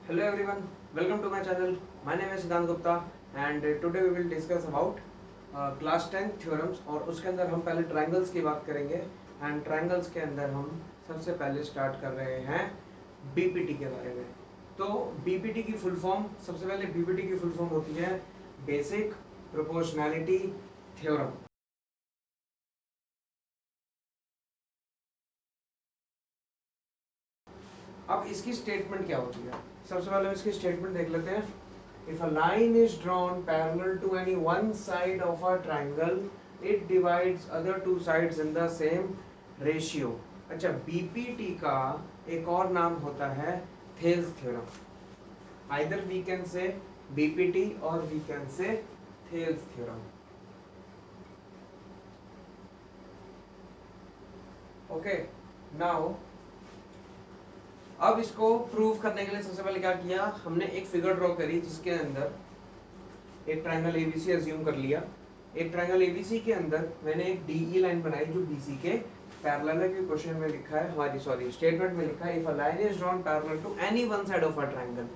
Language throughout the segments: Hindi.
Hello everyone, welcome to my channel. My name is Siddhant Gupta and today we will discuss about class 10 theorems और उसके अंदर हम पहले ट्रायंगल्स की बात करेंगे एंड ट्रायंगल्स के अंदर हम सबसे पहले स्टार्ट कर रहे हैं बीपीटी के बारे में। तो बीपीटी की फुल फॉर्म, सबसे पहले बीपीटी की फुल फॉर्म होती है बेसिक प्रोपोर्शनैलिटी थ्योरम। अब इसकी स्टेटमेंट क्या होती है, सबसे पहले हम इसकी स्टेटमेंट देख लेते हैं। If a line is drawn parallel to any one side of a triangle, it divides other two sides in the same ratio. अच्छा, बीपीटी का एक और नाम होता है Thales theorem. Either we can say BPT or we can say Thales theorem. Okay, now अब इसको प्रूव करने के लिए सबसे पहले क्या किया, हमने एक फिगर ड्रॉ करी जिसके अंदर एक ट्रायंगल एबीसी अज्यूम कर लिया। एक ट्रायंगल एबीसी के अंदर मैंने एक डीई लाइन बनाई जो बीसी के पैरेलल है। क्वेश्चन में लिखा है, हमारी स्टेटमेंट में लिखा है, if a line is drawn parallel to any one side of a triangle,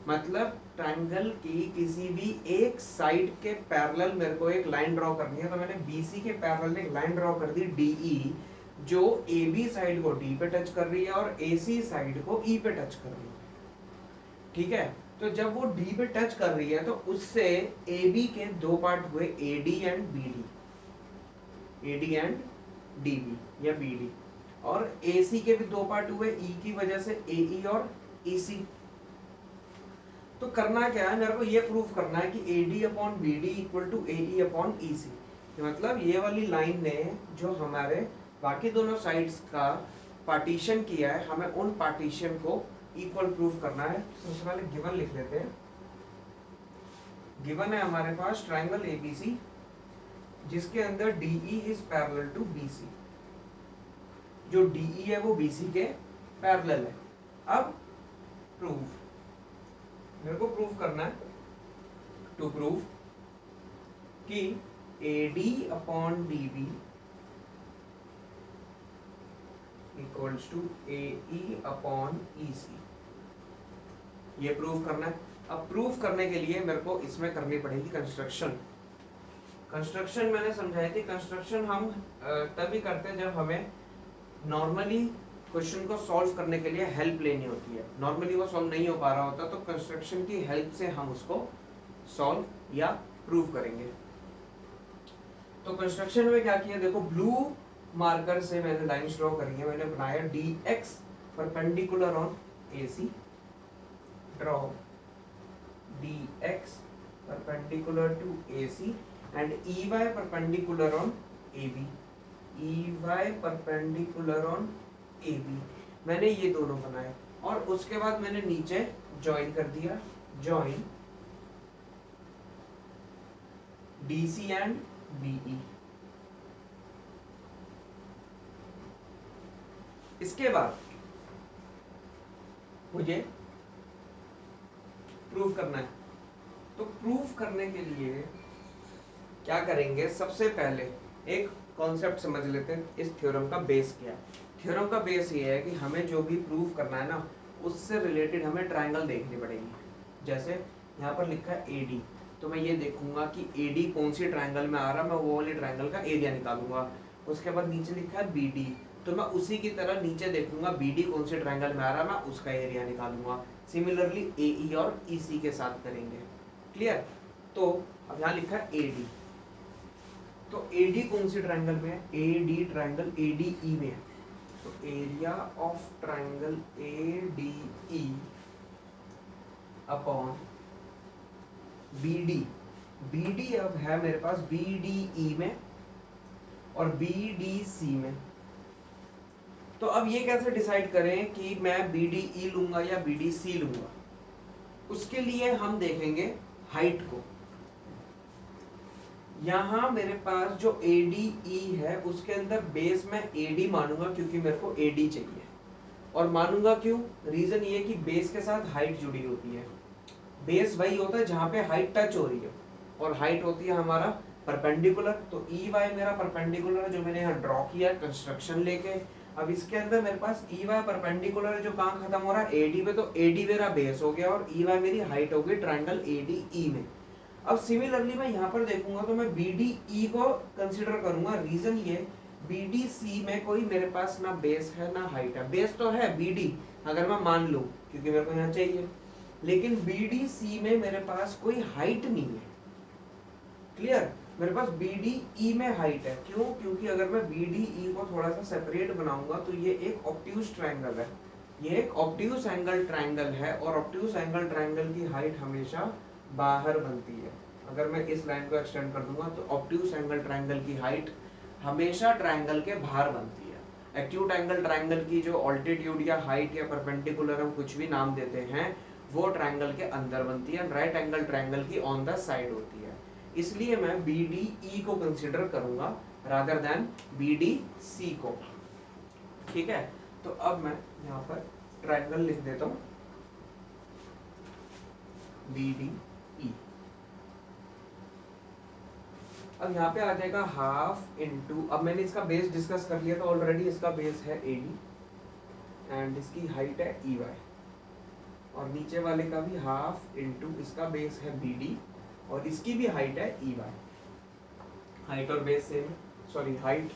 मतलब ट्रायंगल की किसी भी एक साइड के पैरेलल मेरे को एक लाइन ड्रॉ करनी है। तो मैंने बीसी के पैरेलल एक लाइन ड्रॉ कर दी डीई, जो ए बी साइड को डी पे टच कर रही है और ए सी साइड को ई पे टच कर रही है। ठीक है, तो जब वो डी पे टच कर रही है तो उससे ए बी के दो पार्ट हुए, A D and B D, A D and D B या बी डी, और ए सी के भी दो पार्ट हुए ई की वजह से ए ई और ई सी। तो करना क्या है, मेरे को ये प्रूफ करना है कि A D upon B D equal to A E upon E C. मतलब ये वाली लाइन ने जो हमारे बाकी दोनों साइड्स का पार्टीशन किया है, हमें उन पार्टीशन को इक्वल प्रूफ करना है। सबसे पहले गिवन लिख लेते हैं। गिवन है हमारे पास ट्रायंगल एबीसी जिसके अंदर DE is parallel to BC. जो डीई है वो बीसी के पैरेलल है। अब प्रूफ, मेरे को प्रूफ करना है, टू प्रूफ कि AD upon DB equals to AE upon EC, ये प्रूव करना है। अब प्रूव करने के लिए मेरे को इसमें करनी पड़ेगी कंस्ट्रक्शन। कंस्ट्रक्शन मैंने समझाई थी, कंस्ट्रक्शन हम तभी करते हैं जब हमें नॉर्मली क्वेश्चन को सॉल्व करने के लिए हेल्प लेनी होती है। नॉर्मली वो सॉल्व नहीं हो पा रहा होता तो कंस्ट्रक्शन की हेल्प से हम उसको सॉल्व या प्रूव करेंगे। तो कंस्ट्रक्शन में क्या किया, देखो ब्लू मार्कर से मैंने लाइंस ड्रॉ करी है। मैंने बनाया dx perpendicular on AC, draw dx perpendicular to AC and EY perpendicular on AB, EY perpendicular on AB। मैंने ये दोनों बनाए और उसके बाद मैंने नीचे ज्वाइन कर दिया, ज्वाइन DC एंड BE। इसके बाद मुझे प्रूफ करना है। तो प्रूफ करने के लिए क्या करेंगे, सबसे पहले एक कॉन्सेप्ट समझ लेते हैं। इस थ्योरम का बेस क्या है। थ्योरम का बेस ये है कि हमें जो भी प्रूफ करना है ना, उससे रिलेटेड हमें ट्रायंगल देखनी पड़ेगी। जैसे यहाँ पर लिखा है AD, तो मैं ये देखूंगा कि AD कौन सी ट्रायंगल में आ रहा है, मैं वो वाली ट्रायंगल का एरिया निकालूंगा। उसके बाद नीचे लिखा है BD, तो मैं उसी की तरह नीचे देखूंगा BD कौन से ट्रायंगल में आ रहा है, मैं उसका एरिया निकालूंगा। सिमिलरली AE और EC के साथ करेंगे। क्लियर। तो अब यहाँ लिखा है AD, तो AD कौन सी ट्रायंगल में है, AD ट्रायंगल ADE में है। तो area of triangle ADE upon BD, BD अब है मेरे पास BDE में और BDC में। तो अब ये कैसे डिसाइड करें कि मैं BDE लूंगा या BDC लूंगा, उसके लिए हम देखेंगे हाइट को। यहां मेरे पास जो ADE है उसके अंदर बेस में AD मानूंगा क्योंकि मेरे को AD चाहिए। और मानूंगा क्यों, रीजन ये कि बेस के साथ हाइट जुड़ी होती है। बेस वही होता है जहां पे हाइट टच हो रही है और हाइट होती है हमारा परपेंडिकुलर। तो EY मेरा परपेंडिकुलर है जो मैंने यहाँ ड्रॉ किया कंस्ट्रक्शन लेके। अब इसके अंदर मेरे पास ई वाई परपेंडिकुलर है जो कहाँ खत्म हो रहा है, एडी पे, तो एडी मेरा बेस हो गया और ई वाई मेरी हाइट हो गई ट्राइंगल एडी ई में। अब सिमिलरली मैं यहाँ पर देखूंगा तो मैं बी डी ई को कंसिडर करूंगा। रीजन ये, बी डी सी में कोई मेरे पास ना बेस है ना हाइट है। बेस तो है बी डी, अगर मैं मान लूं, क्योंकि मेरे को यहाँ चाहिए, लेकिन बी डी सी में मेरे पास कोई हाइट नहीं है। क्लियर? मेरे पास बी डी ई में हाइट है। क्यों? क्योंकि अगर मैं बी डी ई को थोड़ा सा सेपरेट बनाऊंगा तो ये एक ऑब्ट्यूज ट्रायंगल है, ये एक ऑब्ट्यूज एंगल ट्रायंगल है, और ऑब्ट्यूज एंगल ट्रायंगल की हाइट हमेशा बाहर बनती है। अगर मैं इस लाइन को एक्सटेंड कर दूंगा तो ऑब्ट्यूज एंगल ट्रायंगल की हाइट हमेशा ट्रायंगल के बाहर बनती है। एक्यूट एंगल ट्रायंगल की जो ऑल्टीट्यूड या हाइट या परपेंडिकुलर हम कुछ भी नाम देते हैं, वो ट्रायंगल के अंदर बनती है। राइट एंगल ट्रायंगल की ऑन द साइड होती है। इसलिए मैं बी डी ई को कंसिडर करूंगा rather than B D C को। ठीक है, तो अब मैं यहाँ पर ट्रायंगल लिख देता हूँ बी डी ई। अब यहाँ पे आ जाएगा हाफ इनटू, अब मैंने इसका बेस डिस्कस कर लिया था ऑलरेडी, इसका बेस है ए डी एंड इसकी हाइट है ई वाई, और नीचे वाले का भी हाफ इनटू इसका बेस है बी डी और इसकी भी हाइट है ई वाई। हाइट और बेस सेम है, सॉरी हाइट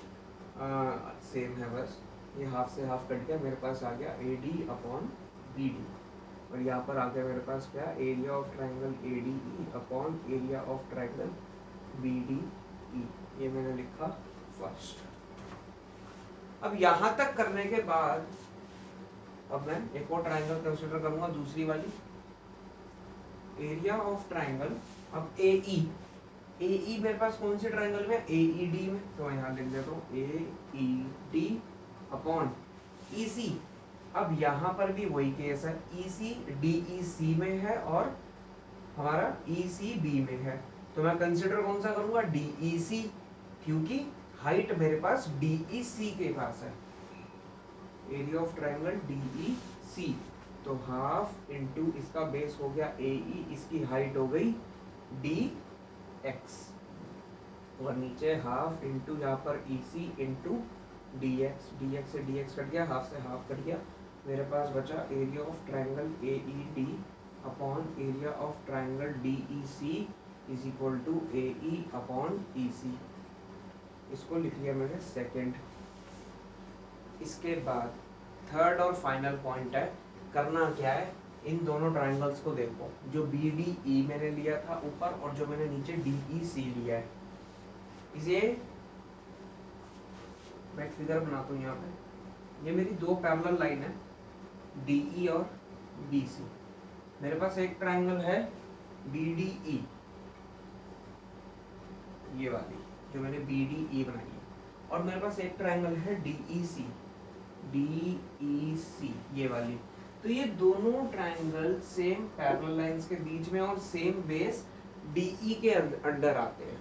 सेम है, बस ये हाफ से हाफ कट गया, मेरे पास आ गया A D upon B D, और यहाँ पर आ गया मेरे पास क्या, area of triangle A D E upon area of triangle B D E. ये मैंने लिखा फर्स्ट। अब यहाँ तक करने के बाद अब मैं एक और ट्राइंगल कंसीडर करूंगा, दूसरी वाली, एरिया ऑफ ट्राइंगल। अब ए ई मेरे पास कौन से ट्राइंगल में, ए ई डी में, तो यहाँ लिख देता हूँ ए ई डी अपॉन ई सी। अब यहाँ पर भी वही केस है, ई सी डी ई सी में है और हमारा ई सी बी में है, तो मैं कंसिडर कौन सा करूंगा, डी ई सी, क्योंकि हाइट मेरे पास डी ई सी के पास है। Area of triangle D E C, तो हाफ इनटू इसका बेस हो गया ए ई, इसकी हाइट हो गई डी एक्स, और नीचे हाफ इनटू यहाँ पर E C into D X, D X से डी एक्स कट गया, हाफ से हाफ कट गया, मेरे पास बचा area of triangle A E D upon area of triangle D E C is equal to A E upon E C. इसको लिख लिया मैंने सेकेंड। इसके बाद थर्ड और फाइनल पॉइंट है, करना क्या है, इन दोनों ट्राइंगल्स को देखो, जो बी डी ई मैंने लिया था ऊपर और जो मैंने नीचे डी ई सी लिया है, इसे मैं एक फिगर बनाता हूँ यहाँ पे। ये मेरी दो पैरेलल लाइन है, डी ई और बी सी। मेरे पास एक ट्राइंगल है बी डी ई, ये वाली जो मैंने बी डी ई बनाई है, और मेरे पास एक ट्राइंगल है डी ई सी, डी ई सी ये वाली। तो ये दोनों ट्राइंगल सेम पैरेलल लाइंस के बीच में और सेम बेस डीई के अंडर आते हैं,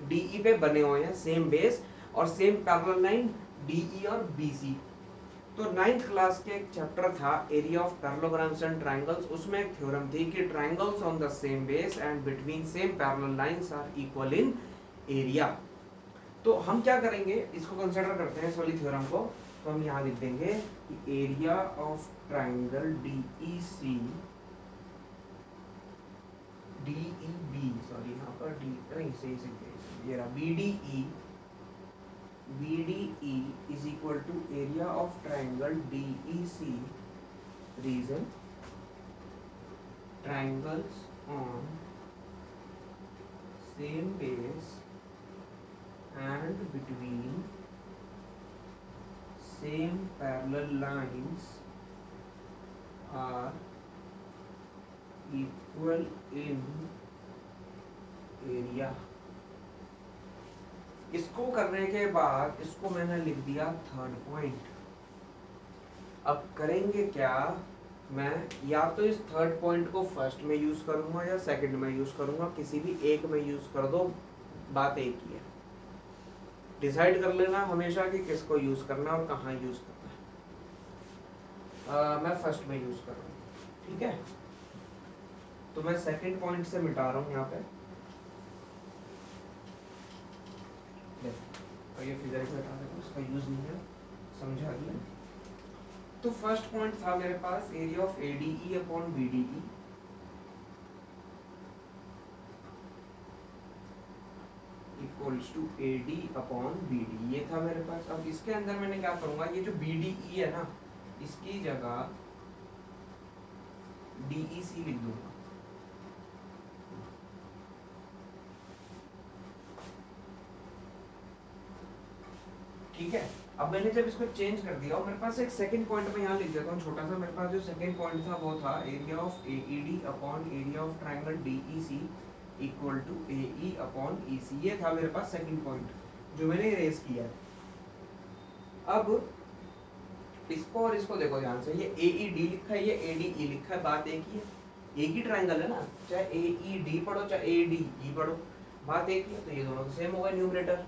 डीई पे बने हुए हैं, सेम बेस और सेम पैरेलल लाइन डीई और बीसी। तो 9th क्लास के एक चैप्टर था area of parallelograms and triangles, उसमें एक थ्योरम थी कि triangles on the same base and between same parallel lines are equal in area. तो हम क्या करेंगे, इसको कंसीडर करते हैं इस वाली थ्योरम को, तो हम यहाँ लिख देंगे कि area of triangle DE C DE B, sorry यहाँ पर डी नहीं सही से ये रहा, BDE is equal to area of triangle DEC. Reason, triangles on same base and between same parallel lines are equal in area. इसको करने के बाद इसको मैंने लिख दिया थर्ड पॉइंट। अब करेंगे क्या, मैं या तो इस थर्ड पॉइंट को फर्स्ट में यूज करूंगा या सेकंड में यूज करूंगा, किसी भी एक में यूज कर दो, बात एक ही है। डिसाइड कर लेना हमेशा कि किसको यूज करना और कहाँ यूज करना है। मैं फर्स्ट में यूज कर रहा हूँ, ठीक है। तो मैं सेकंड पॉइंट से मिटा रहा हूँ यहाँ पे, और ये फिगर को हटा देता हूँ, इसका यूज नहीं है, समझा दिया। तो फर्स्ट पॉइंट था मेरे पास area of ADE upon BDE equals to AD upon BD, ये था मेरे पास। अब इसके अंदर मैंने क्या करूंगा, ये जो BDE है ना, इसकी जगह DEC लिख दूंगा। ठीक है, अब मैंने जब इसको चेंज कर दिया और मेरे पास एक सेकंड पॉइंट में यहाँ लिख देता हूँ छोटा सा। मेरे पास जो सेकंड पॉइंट था वो था area of AED upon area of triangle DEC equal to AE upon EC, ये था मेरे पास सेकंड पॉइंट जो मैंने इरेज किया है। अब इसको और इसको देखो ध्यान से, ये AED लिखा है, ये ADE लिखा है, बात एक ही है, एक ही ट्रायंगल है ना, चाहे AED पढ़ो चाहे ADE पढ़ो, बात एक ही है। तो ये दोनों सेम होगा न्यूमरेटर,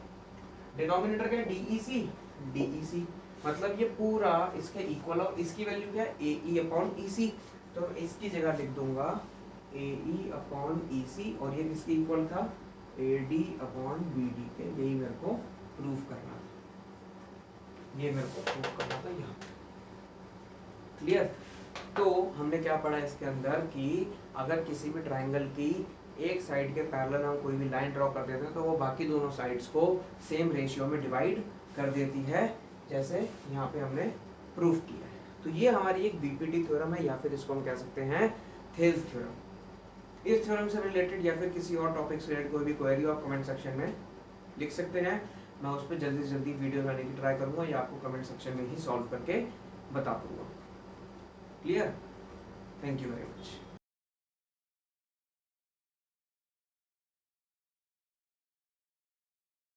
डिनोमिनेटर क्या है DEC, DEC मतलब ये पूरा इसके इक्वल और इसकी वैल्यू क्या है AE अपॉन EC, तो इसकी जगह लिख दूंगा AE अपॉन EC और ये किसके इक्वल था AD अपॉन BD के। यही मेरे को प्रूव करना था, ये मेरे को प्रूव करना था यहाँ। क्लियर? तो हमने क्या पढ़ा इसके अंदर कि अगर किसी भी ट्रायंगल की एक साइड के पैरेलल हम कोई भी लाइन ड्रॉ कर देते हैं तो वो बाकी दोनों साइड्स को सेम रेशियो में डिवाइड कर देती है, जैसे यहाँ पे हमने प्रूफ किया है। तो ये हमारी एक बीपीटी थ्योरम है, या फिर इसको हम कह सकते हैं थेल्स थ्योरम। इस थ्योरम से रिलेटेड या फिर किसी और टॉपिक से रिलेटेड कोई भी क्वेरी आप कमेंट सेक्शन में लिख सकते हैं, मैं उस पर जल्दी से जल्दी वीडियो बनाने की ट्राई करूंगा या आपको कमेंट सेक्शन में ही सॉल्व करके बता दूंगा। Clear? Thank you very much.